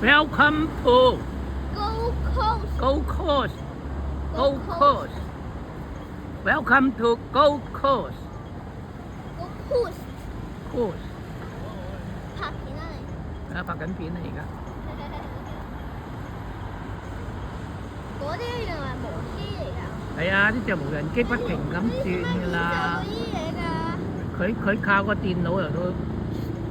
Welcome to Gold Coast. Gold Coast. Gold Coast. Welcome to Gold Coast. Gold Coast. Coast 拍片啊你。拍緊片啊而家。嗰啲原來係無機嚟㗎。係啊，呢隻無人機不停咁轉㗎啦。佢靠個電腦嚟到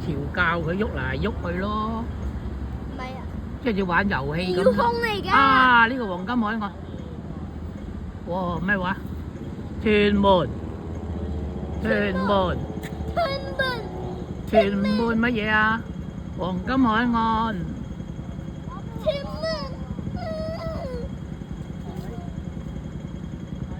調教佢喐嚟喐去咯。唔係啊。即係要玩遊戲咁。遙控嚟㗎。啊！呢個黃金海岸。哇！咩話？屯門。屯門。屯門乜嘢啊？黃金海岸。屯門。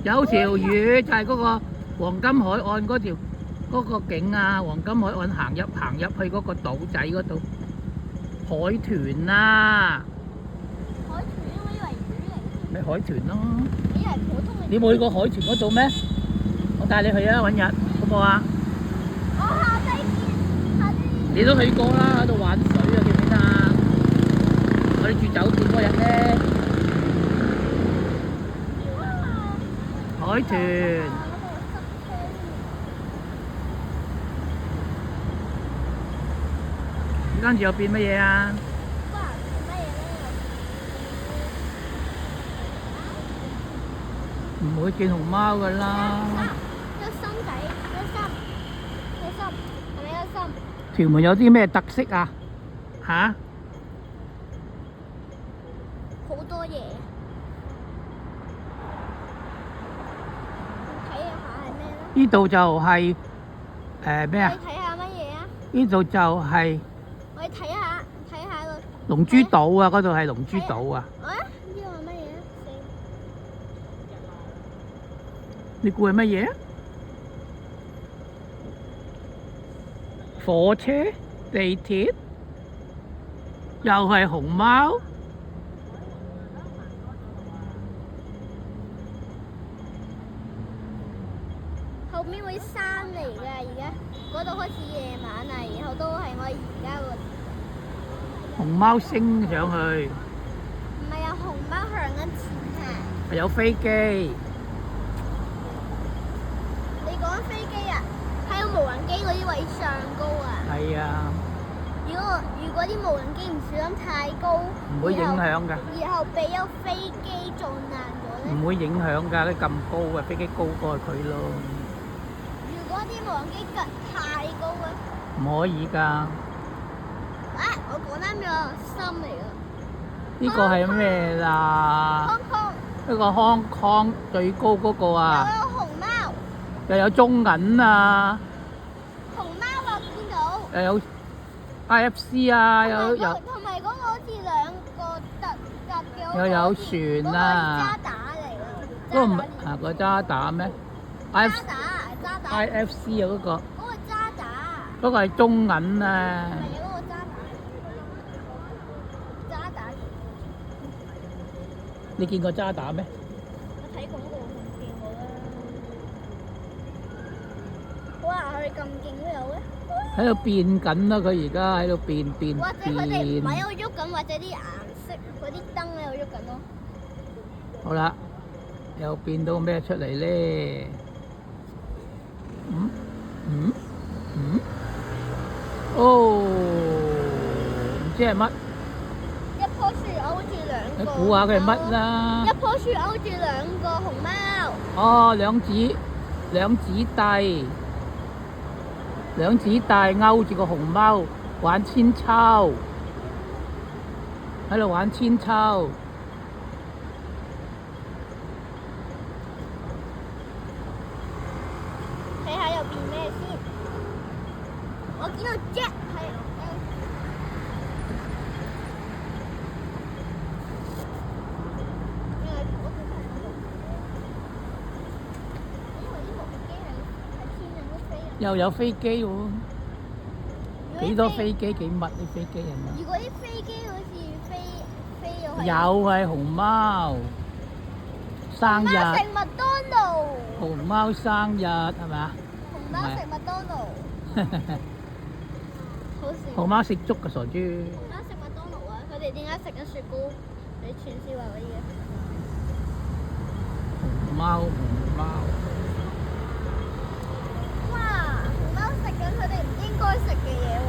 有條魚就係嗰個黃金海岸嗰個景啊！黃金海岸行入去嗰個島仔嗰度，海豚啊！海豚我以為魚嚟。咪海豚咯！以為普通嘅。你冇去過海豚嗰度咩？我帶你去啊！揾日好唔好啊？我下低見。你都去過啦，喺度玩水啊！記唔記得啊？我哋住酒店嗰日咧，海豚。跟住又變乜嘢啊？唔會見熊貓噶啦。有心仔，有心，係咪有心？屯門有啲咩特色啊？吓？好多嘢。睇下係咩咧？呢度就係咩啊？你睇下乜嘢啊？呢度就係我哋睇下個。龍珠島啊！嗰度係龍珠島啊！啊？呢個係乜嘢啊？你估係乜嘢啊？火車、地鐵，又係熊貓。後面會山嚟㗎，而家嗰度開始夜晚啦，然後都係我而家個。熊貓升上去。唔係啊，熊貓向緊前行。有飛機。你講飛機啊？喺個無人機嗰啲位上高啊。係啊。如果啲無人機唔小心太高，唔會影響㗎。然後俾有飛機撞爛咗咧。唔會影響㗎，你咁高啊，飛機高過佢咯。如果啲無人機趌太高咧？唔可以㗎。啊！我講啱咗，心嚟㗎。呢個係咩啦？Hong Kong。呢個Hong Kong最高嗰個啊！又有熊貓。又有中銀啊！熊貓我見到。又有 IFC 啊！同埋嗰個好似兩個特嘅。又有船啊！渣打嚟㗎。嗰個唔係啊個渣打咩渣打。IFC 啊嗰個。嗰個渣打。嗰個係中銀啊！你見過渣打咩？我睇廣告見過啦。哇！佢咁勁都有嘅。喺度變緊啦！佢而家喺度變。或者佢哋唔係喺度喐緊，或者啲顏色嗰啲燈喺度喐緊咯。好啦，又變到咩出嚟咧？哦，唔知係乜。一棵樹勾住兩個。你估下佢係乜啦？一棵樹勾住兩個熊貓。哦，兩姊弟勾住個熊貓玩千秋，喺度玩千秋。睇下又變咩先？我見到 Jack 係。又有飛機喎，幾多飛機幾密啲飛機係嘛？如果啲飛機好似飛咗去。有係熊貓生日。熊貓食麥當勞。熊貓生日係咪啊？熊貓食麥當勞。好笑。熊貓食粥嘅傻豬。熊貓食麥當勞啊！佢佢哋點解食緊雪糕？你串燒啊嗰啲嘅。熊貓，熊貓，哇！熊貓食緊佢哋唔應該食嘅嘢喎。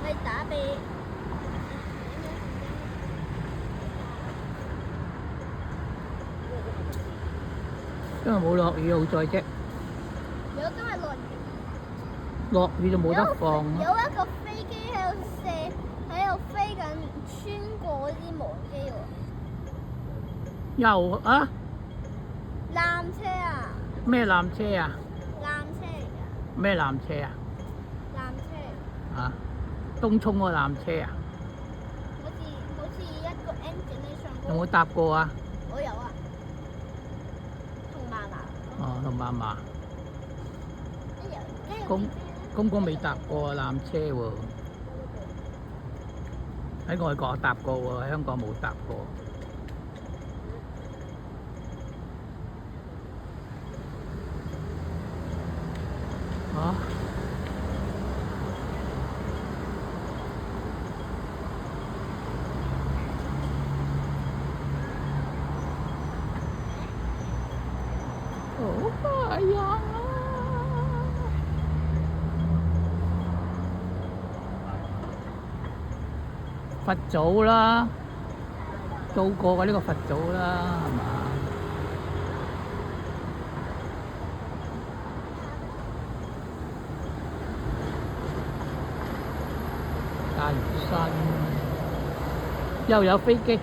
你打俾因為冇落雨好在啫，如果今日落雨，落雨就冇得放啊。有一個飛機喺度射，喺度飛緊，穿過嗰啲無人機喎。又啊？纜車啊！咩纜車啊？纜車嚟㗎，咩纜車啊？纜車。啊？東涌嗰個纜車啊？好似一個 engine 喺上高。有冇搭過啊？我有啊，同嫲嫲。哦，同嫲嫲。跟住公公未搭過纜車喎，喺外國搭過喎，喺香港冇搭過。啊？好快呀！佛祖啦，到過嘅呢個佛祖啦，係嘛？大嶼山又有飛機。